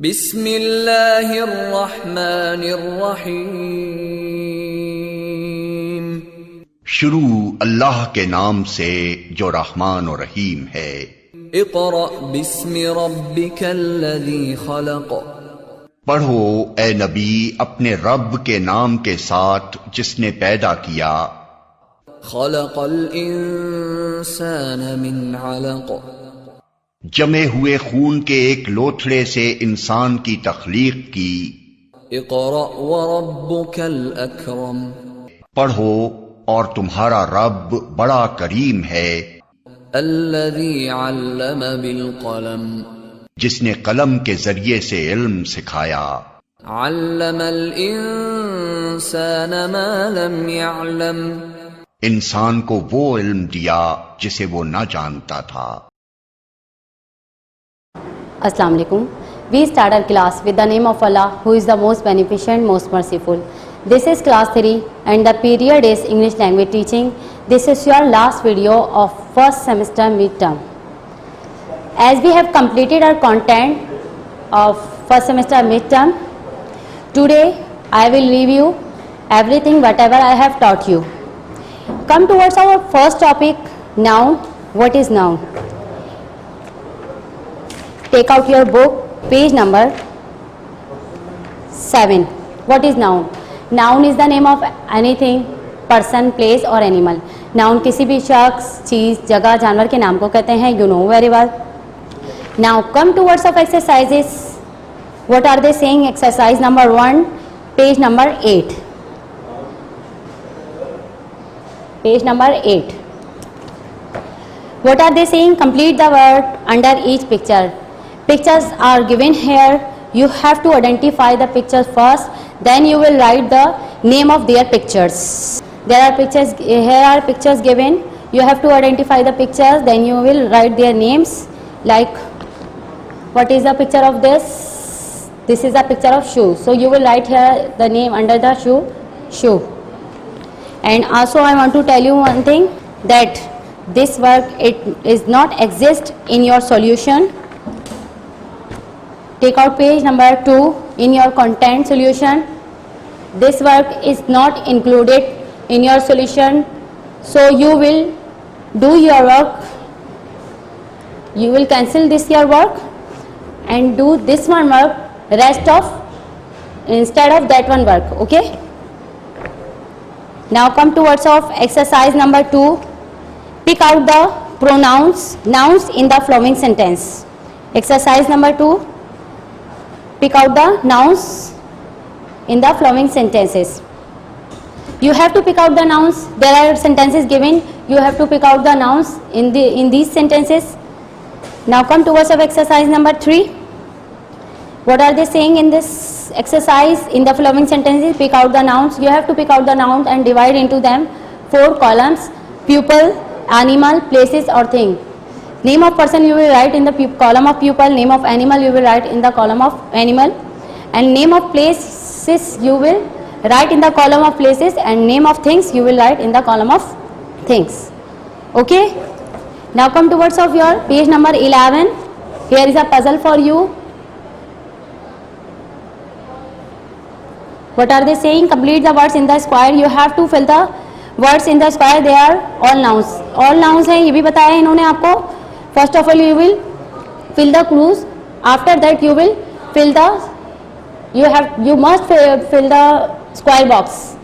بسم اللہ الرحمن الرحیم. شروع اللہ کے نام سے جو رحمان و رحیم ہے. اقرأ بسم ربک الذی خلق. پڑھو اے نبی اپنے رب کے نام کے ساتھ جس نے پیدا کیا. خلق الانسان من علق. جمے ہوئے خون کے ایک لوتھڑے سے انسان کی تخلیق کی. اقرأ وربک الاکرم. پڑھو اور تمہارا رب بڑا کریم ہے. الذی علم بالقلم. جس نے قلم کے ذریعے سے علم سکھایا. علم الانسان ما لم يعلم. انسان کو وہ علم دیا جسے وہ نہ جانتا تھا. Assalamu alaikum. We start our class with the name of Allah, who is the most beneficent, most merciful. This is class 3 and the period is English language teaching. This is your last video of first semester midterm. As we have completed our content of first semester midterm, today I will review everything whatever I have taught you. Come towards our first topic, noun. What is noun? Take out your book, page number 7. What is noun? Noun is the name of anything, person, place or animal. Noun किसी भी शख्स, चीज, जगह, जानवर के नाम को कहते हैं. You know very well. Now come towards of exercises. What are they saying? Exercise number 1, page number 8. Page number 8. What are they saying? Complete the word under each picture. Pictures are given here. You have to identify the pictures first, then you will write the name of their pictures. There are pictures, here are pictures given. You have to identify the pictures, then you will write their names. Like, what is the picture of this? This is a picture of shoe. So you will write here the name under the shoe. And also I want to tell you one thing, that this work, it is not exist in your solution. Take out page number 2 in your content solution. This work is not included in your solution. So you will do your work. You will cancel this your work and do this one work rest of instead of that one work. Okay? Now come towards of exercise number 2. Pick out the pronouns, nouns in the following sentence. Exercise number 2. Pick out the nouns in the following sentences. You have to pick out the nouns. There are sentences given. You have to pick out the nouns in these sentences. Now come towards of exercise number 3. What are they saying in this exercise? In the following sentences, pick out the nouns. You have to pick out the nouns and divide into them 4 columns: pupil, animal, places or thing. Name of person you will write in the column of pupil, name of animal you will write in the column of animal, and name of places you will write in the column of places, and name of things you will write in the column of things. Okay? Now come towards of your page number 11. Here is a puzzle for you. What are they saying? Complete the words in the square. You have to fill the words in the square. They are all nouns. All nouns हैं, ये भी बताया इन्होंने आपको. First of all, you will fill the clues. After that, you will fill the. You must fill the square box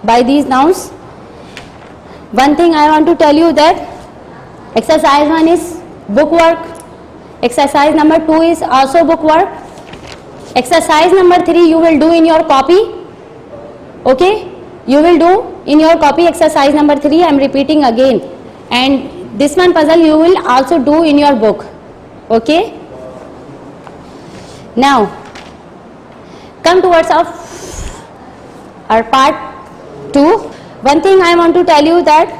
by these nouns. One thing I want to tell you that exercise 1 is book work. Exercise number 2 is also book work. Exercise number 3 you will do in your copy. Okay? You will do in your copy exercise number 3. I am repeating again. And this one puzzle you will also do in your book. Okay? Now come towards of our part 2. One thing I want to tell you that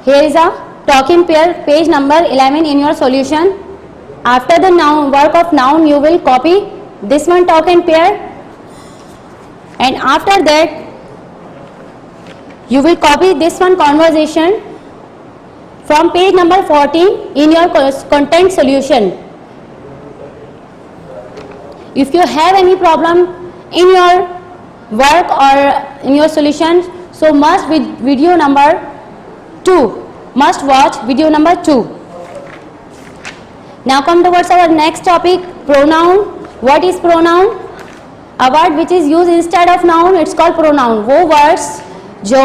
here is a talking pair, page number 11 in your solution. After the noun, work of noun, you will copy this one talk and pair, and after that you will copy this one conversation from page number 14 in your content solution. If you have any problem in your work or in your solution, so must video number 2. Must watch video number 2. Now come towards our next topic, pronoun. What is pronoun? A word which is used instead of noun, it's called pronoun. वो words जो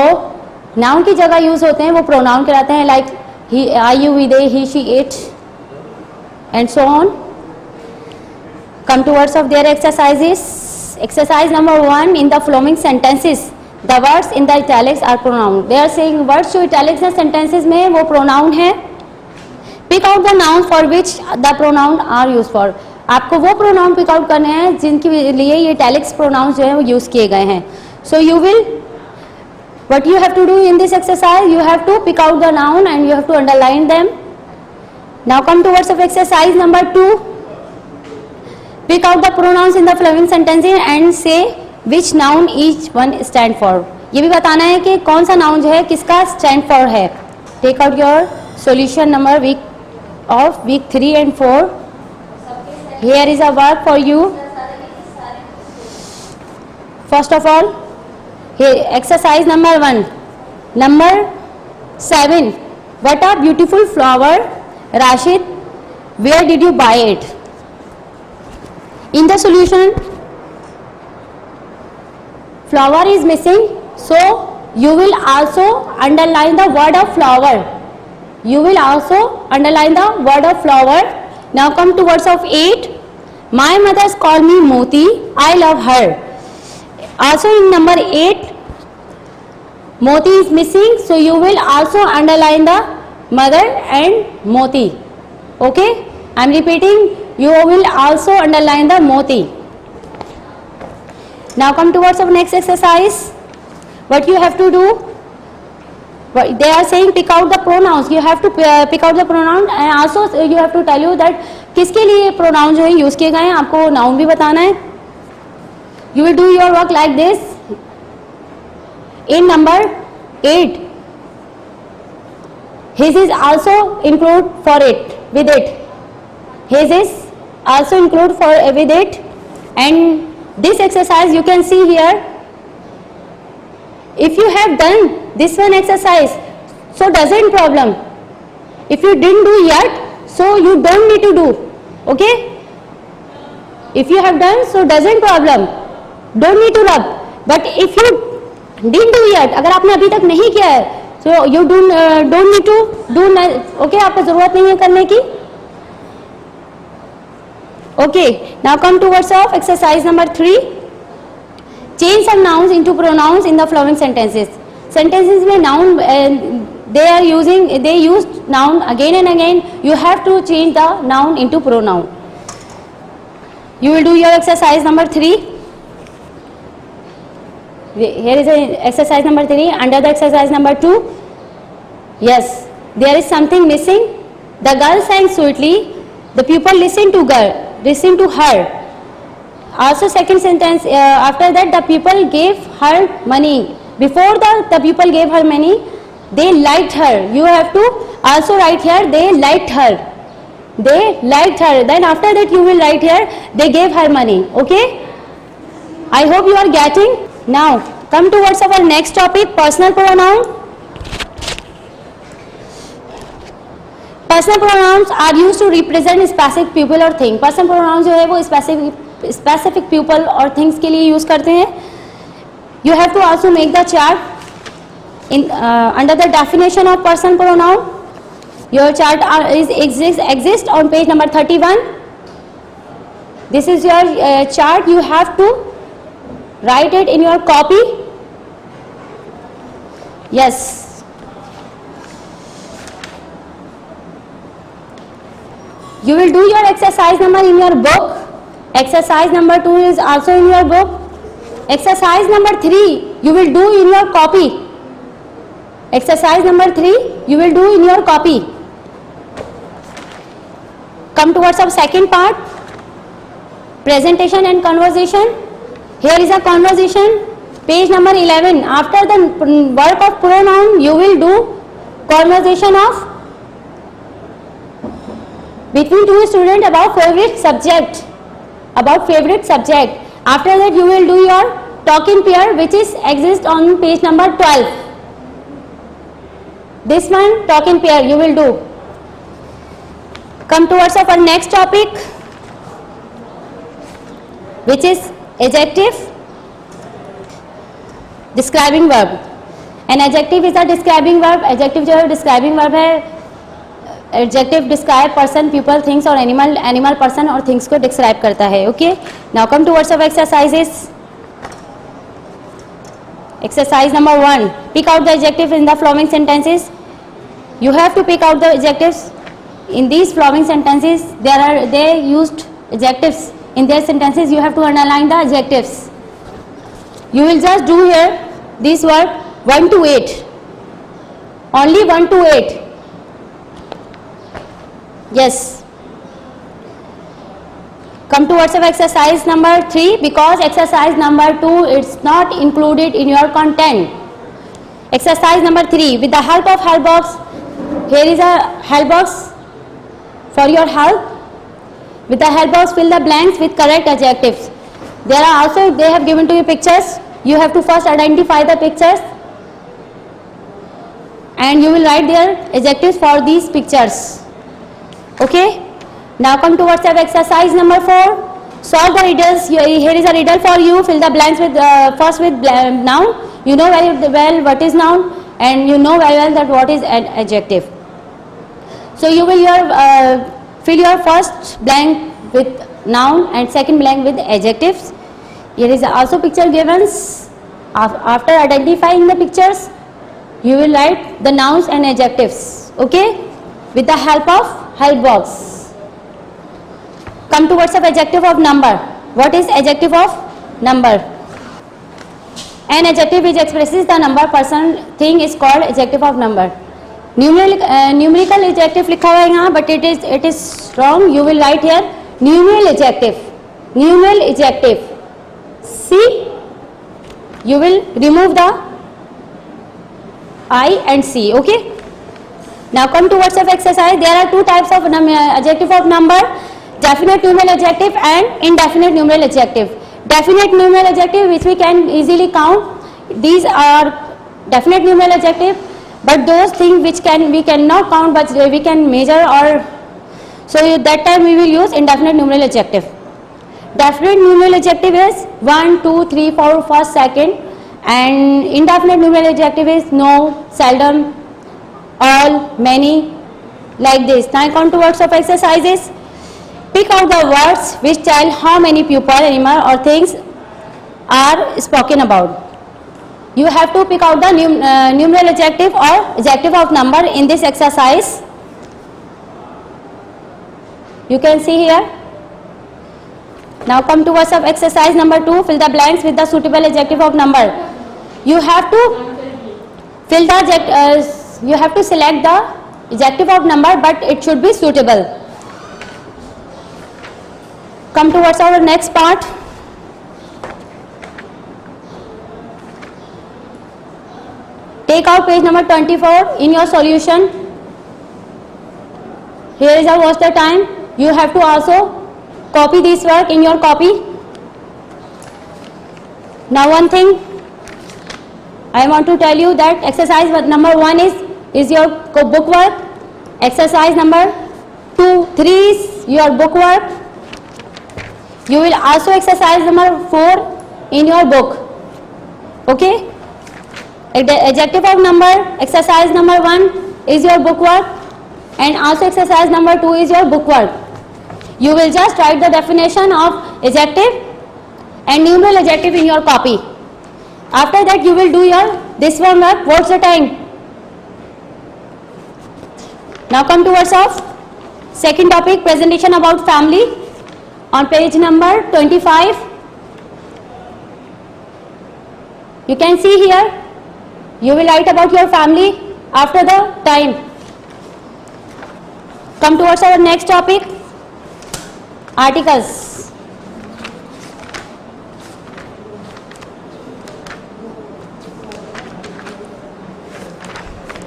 noun की जगह use होते हैं वो pronoun कहलाते हैं, like he, I, you, we, they, he, she, it, and so on. Come towards of their exercises. Exercise number 1, in the following sentences, the words in the italics are pronoun. They are saying words जो italics है sentences में वो pronoun है. Pick out the nouns for which the pronoun are used for. आपको वो pronoun pick out करने हैं जिनके लिए ये italics pronouns जो है वो use किए गए हैं. So you will, what you have to do in this exercise, you have to pick out the noun and you have to underline them. Now come towards of exercise number 2. Pick out the pronouns in the following sentences and say which noun each one stand for. ये भी बताना है कि कौन सा noun जो है किसका stand for है. Take out your solution number week 3 and 4. Here is a work for you. First of all, here exercise number 1. Number 7. What a beautiful flower, Rashid. Where did you buy it? In the solution, flower is missing, so you will also underline the word of flower. You will also underline the word of flower. Now come to words of 8. My mother's call me Moti. I love her. Also in number 8, Moti is missing, so you will also underline the mother and Moti. Okay? I am repeating. You will also underline the Moti. Now come towards the next exercise. What you have to do? They are saying pick out the pronouns. You have to pick out the pronoun and also you have to tell you that किसके लिए pronoun जो है use किए गए हैं. आपको noun भी बताना है. You will do your work like this. In number 8, his is also include for it with it. His is also include for with it. And this exercise you can see here. If you have done this one exercise, so doesn't problem. If you didn't do yet, so you don't need to do. Okay? If you have done, so doesn't problem. Don't need to rub. But if you didn't do yet, अगर आपने अभी तक नहीं किया है, so you don't need to do. Okay? आपको ज़रूरत नहीं है करने की. Okay. Now come towards of exercise number 3. Change some nouns into pronouns in the following sentences. Sentences में noun they use noun again and again. You have to change the noun into pronoun. You will do your exercise number 3. Here is exercise number 3. Under the exercise number 2, yes, there is something missing. The girl sang sweetly. The pupil listened to her. Also second sentence, after that the pupil gave her money. Before the pupil gave her money, they liked her. You have to also write here, they liked her. They liked her. Then after that you will write here, they gave her money. Okay? I hope you are getting. Now come towards our next topic, personal pronoun. Personal pronouns are used to represent specific people or thing. Personal pronouns जो है वो specific people or things के लिए use करते हैं. You have to also make the chart in under the definition of personal pronoun. Your chart exists on page number 31. This is your chart. You have to write it in your copy. Yes. You will do your exercise number in your book. Exercise number 2 is also in your book. Exercise number 3 you will do in your copy. Exercise number 3 you will do in your copy. Come towards our second part, presentation and conversation. Here is a conversation, page number 11. After the work of pronoun, you will do conversation of between two students about favorite subject. about favorite subject. After that you will do your talk in pair, which is exist on page number 12. This one, talk in pair, you will do. Come towards our next topic, which is adjective describing verb. An adjective is a describing verb. Adjective जो है describing verb है. Adjective describe person, people, things or animal, animal, person और things को describe करता है. Okay. Now come towards our exercises. Exercise number 1. Pick out the adjective in the following sentences. You have to pick out the adjectives in these following sentences. They used adjectives in their sentences. You have to underline the adjectives. You will just do here this word 1 to 8. Only 1 to 8. Yes. Come towards of exercise number 3, because exercise number 2 it's not included in your content. Exercise number 3, with the help of help box, here is a help box for your help. With the help box, fill the blanks with correct adjectives. There are also, they have given to you pictures. You have to first identify the pictures and you will write their adjectives for these pictures. Okay. Now come towards our exercise number 4. Solve the riddles. Here is a riddle for you. Fill the blanks with first with noun. You know very well what is noun and you know very well that what is an adjective. So you will fill your first blank with noun and second blank with adjectives. Here is also picture given. After identifying the pictures, you will write the nouns and adjectives. Okay, with the help of help box. Come towards the adjective of number. What is adjective of number? An adjective which expresses the number, person, thing is called adjective of number. Numerical adjective लिखा हुआ है यहाँ, but it is wrong. You will write here numeral adjective. Numeral adjective. See, you will remove the I and C. Okay. Now come towards of exercise. There are two types of adjective of number: definite numeral adjective and indefinite numeral adjective. Definite numeral adjective which we can easily count. These are definite numeral adjective. But those things which we cannot count but we can measure, or so that time we will use indefinite numeral adjective. Definite numeral adjective is 1, 2, 3, 4, first, second, and indefinite numeral adjective is no, seldom, all, many, like this. Now come to words of exercises. Pick out the words which tell how many people, animal or things are spoken about. You have to pick out the numeral adjective or adjective of number in this exercise. You can see here. Now come to words of exercise number 2. Fill the blanks with the suitable adjective of number. You have to fill the you have to select the adjective of number, but it should be suitable. Come towards our next part. Take out page number 24 in your solution. Here is our watch the time. You have to also copy this work in your copy. Now one thing I want to tell you, that exercise number 1 is your book work. Exercise number 2, 3 is your book work. You will also exercise number 4 in your book. Okay. Adjective of number, exercise number 1 is your book work, and also exercise number 2 is your book work. You will just write the definition of adjective and numeral adjective in your copy. After that you will do your this one work. What's the time? Now come towards of second topic, presentation about family, on page number 25. You can see here. You will write about your family after the time. Come towards our next topic, articles.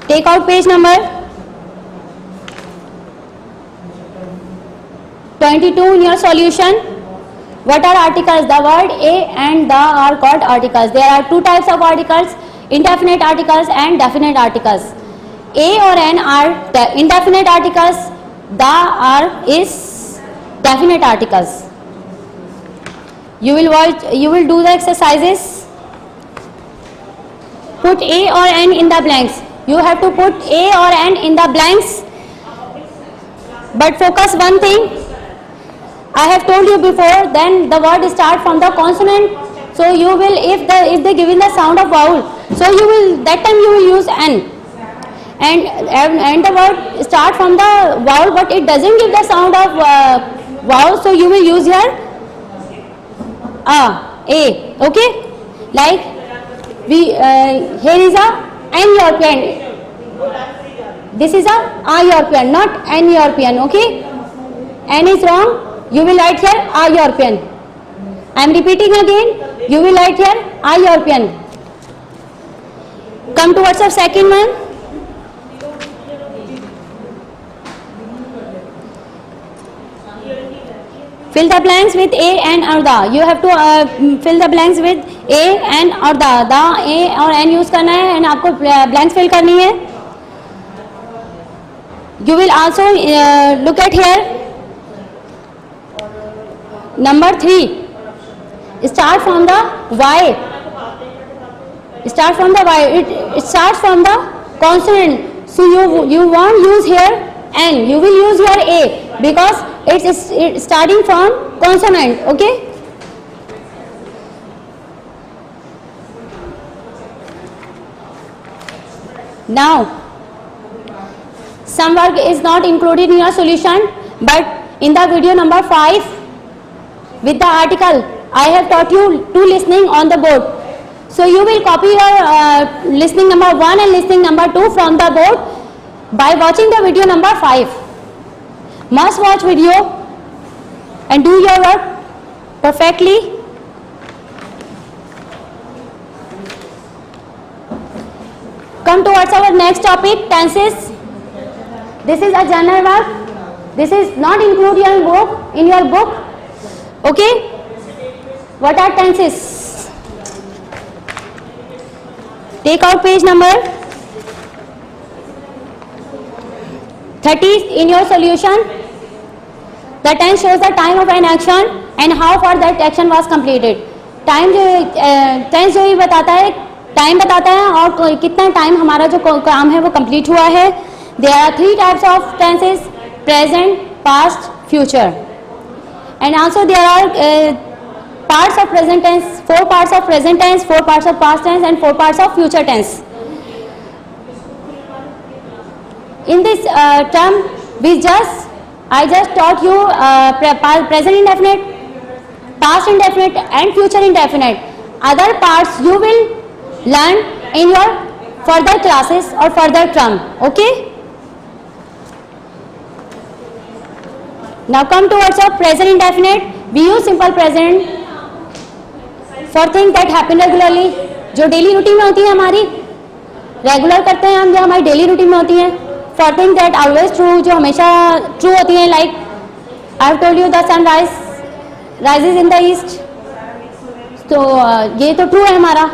Take out page number 22 in your solution. What are articles? The word a and the are called articles. There are two types of articles, indefinite articles and definite articles. A or n are the indefinite articles, the are is definite articles. You will do the exercises. Put a or n in the blanks. You have to put a or n in the blanks. But focus one thing. I have told you before, then the word start from the consonant. So you will, if they given the sound of vowel, so you will, that time you will use n. And the word start from the vowel, but it doesn't give the sound of vowel, so you will use here a. Okay, like we here is a an European. This is a European, not an European. Okay, n is wrong. You will write here a European. I am repeating again. You will write here a European. Come towards the second one. Fill the blanks with a and or the. You have to fill the blanks with a and or the. The a और n use करना है and आपको blanks fill करनी है. You will also look at here. Number 3. Start from the Y. Start from the Y. It starts from the consonant. So you won't use here N. You will use here A because it's starting from consonant. Okay. Now, some work is not included in your solution, but in the video number 5 with the article, I have taught you 2 listening on the board. So you will copy your listening number 1 and listening number 2 from the board by watching the video number 5. Must watch video and do your work perfectly. Come towards our next topic, tenses. This is a general work. This is not included in your book. Okay. What are tenses? Take out page number 30 in your solution. The tense shows the time of an action and how far that action was completed. Time tense जो ये बताता है, time बताता है और कितना time हमारा जो काम है वो कंप्लीट हुआ है. There are 3 types of tenses: present, past, future. And also there are parts of present tense, 4 parts of present tense, 4 parts of past tense and 4 parts of future tense. In this term, I just taught you present indefinite, past indefinite and future indefinite. Other parts you will learn in your further classes or further term. Okay. Now come towards our present indefinite. We use simple present for things that happen regularly. जो daily routine में होती है हमारी, regular करते हैं हम, जो हमारी डेली रूटीन में होती हैं. For things that always true, जो हमेशा ट्रू होती हैं. Like I have told you the sun rises in the east. तो ये तो ट्रू है हमारा.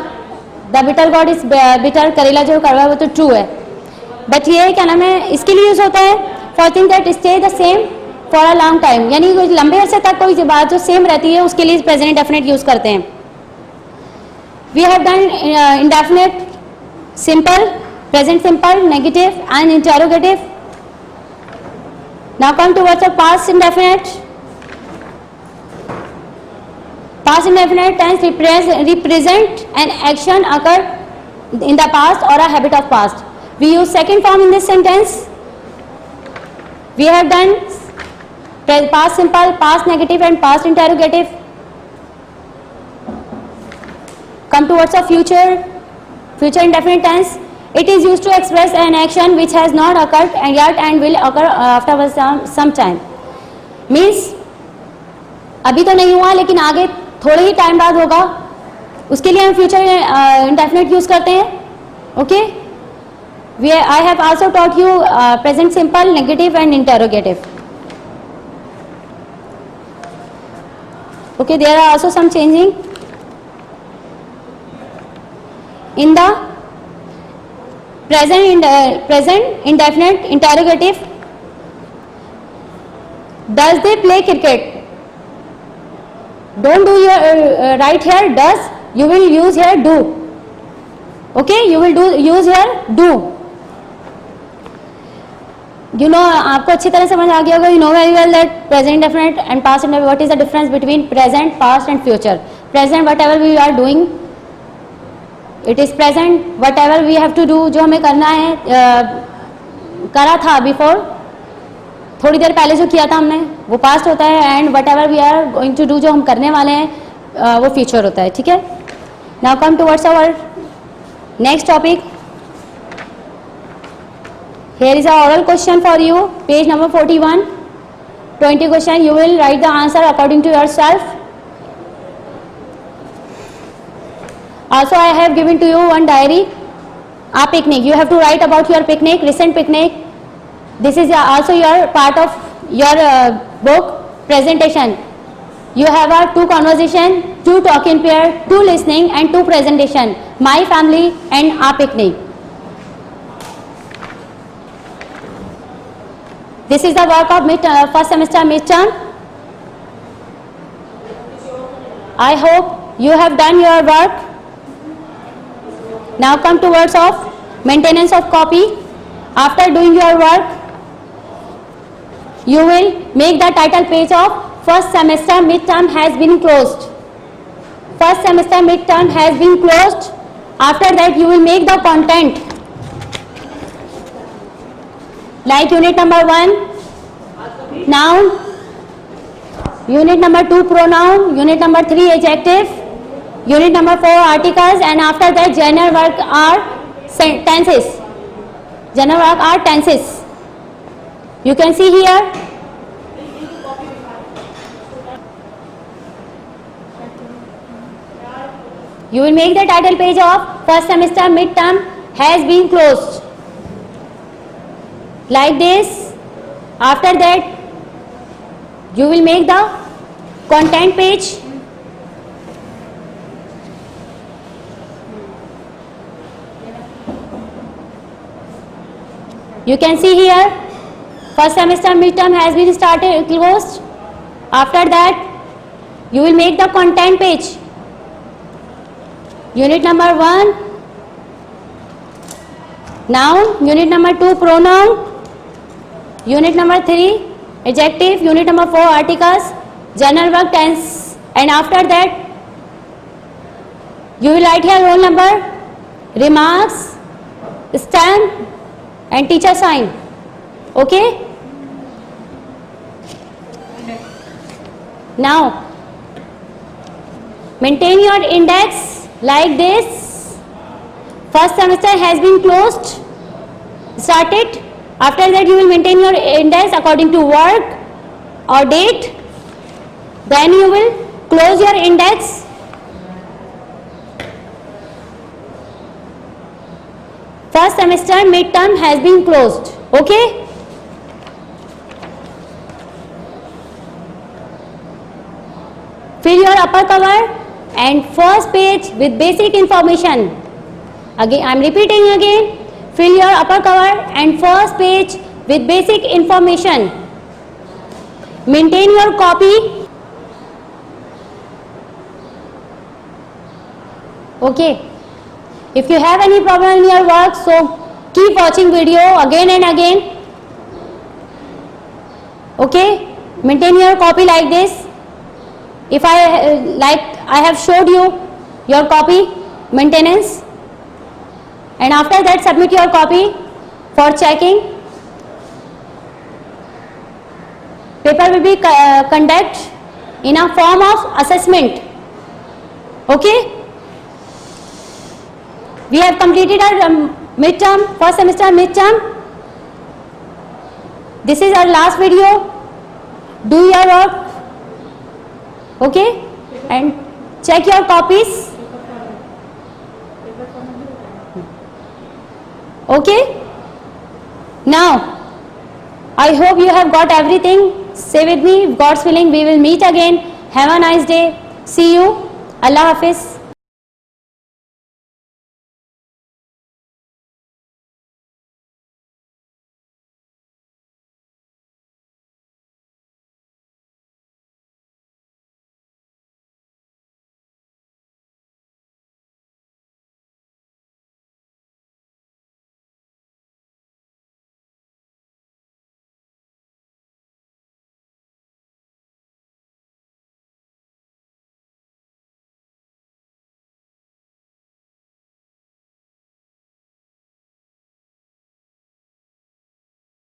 The bitter gourd is bitter. करेला जो कड़वा है वो तो ट्रू है. बट ये क्या नाम है, इसके लिए यूज होता है for things that stay the same for a long time. यानी लंबे अरसे तक कोई बात जो सेम रहती है उसके लिए प्रेजेंट इंडेफिनिट यूज करते हैं. We have done indefinite, simple, present simple, negative and interrogative. Now come towards the past indefinite. Past indefinite tense represent an action occurred in the past or a habit of past. We use second form in this sentence. We have done past simple, past negative and past interrogative. Come towards the future indefinite tense. It is used to express an action which has not occurred yet and will occur afterwards some time. Means अभी तो नहीं हुआ लेकिन आगे थोड़े ही time बाद होगा, उसके लिए हम फ्यूचर इंडेफिनिट यूज करते हैं. Okay. I have also taught you present simple, negative and interrogative. Okay, there are also some changing. In the present indefinite interrogative, does they play cricket? Don't do your write here does, you will use here do. Okay, you will use here do. You know, आपको अच्छी तरह समझ आ गया होगा. You know very well that present indefinite and past indefinite, what is the difference between present, past and future. Present, whatever we are doing, it is present. Whatever we have to do, जो हमें करना है, करा था before, थोड़ी देर पहले जो किया था हमने, वो past होता है. And whatever we are going to do, जो हम करने वाले हैं, वो future होता है. ठीक है? Now come towards our next topic. Here is a oral question for you, page number 41. 20 question, you will write the answer according to yourself. Also, I have given to you one diary, a picnic. You have to write about your picnic, recent picnic. This is also your part of your book presentation. You have 2 conversation, 2 talk in pair, 2 listening and 2 presentation. My family and a picnic. This is the work of first semester midterm. I hope you have done your work. Now come towards of maintenance of copy. After doing your work, you will make the title page of first semester midterm has been closed. First semester midterm has been closed. After that, you will make the content. Like unit number 1, noun, unit number 2, pronoun, unit number 3, adjective, unit number 4, articles, and after that general work are tenses. General work are tenses. You can see here. You will make the title page of first semester midterm has been closed. Like this. After that, you will make the content page. You can see here, first semester midterm has been closed. After that, you will make the content page. Unit number 1, noun, unit number 2, pronoun, unit number 3, adjective, unit number 4, articles, general work, tense, and after that, you will write here roll number, remarks, stamp, and teacher sign. Okay? Now, maintain your index like this. First semester has been closed. Start it. After that, you will maintain your index according to work or date. Then you will close your index. First semester midterm has been closed. Okay? Fill your upper cover and first page with basic information. Again, I am repeating again. Fill your upper cover and first page with basic information. Maintain your copy. Okay. If you have any problem in your work, so keep watching video again and again. Okay. Maintain your copy like this. If I have showed you your copy maintenance. And after that, submit your copy for checking. Paper will be conducted in a form of assessment. Okay? We have completed our midterm, first semester midterm. This is our last video. Do your work. Okay? And check your copies. Okay? Now, I hope you have got everything. Stay with me. God's willing, we will meet again. Have a nice day. See you. Allah Hafiz.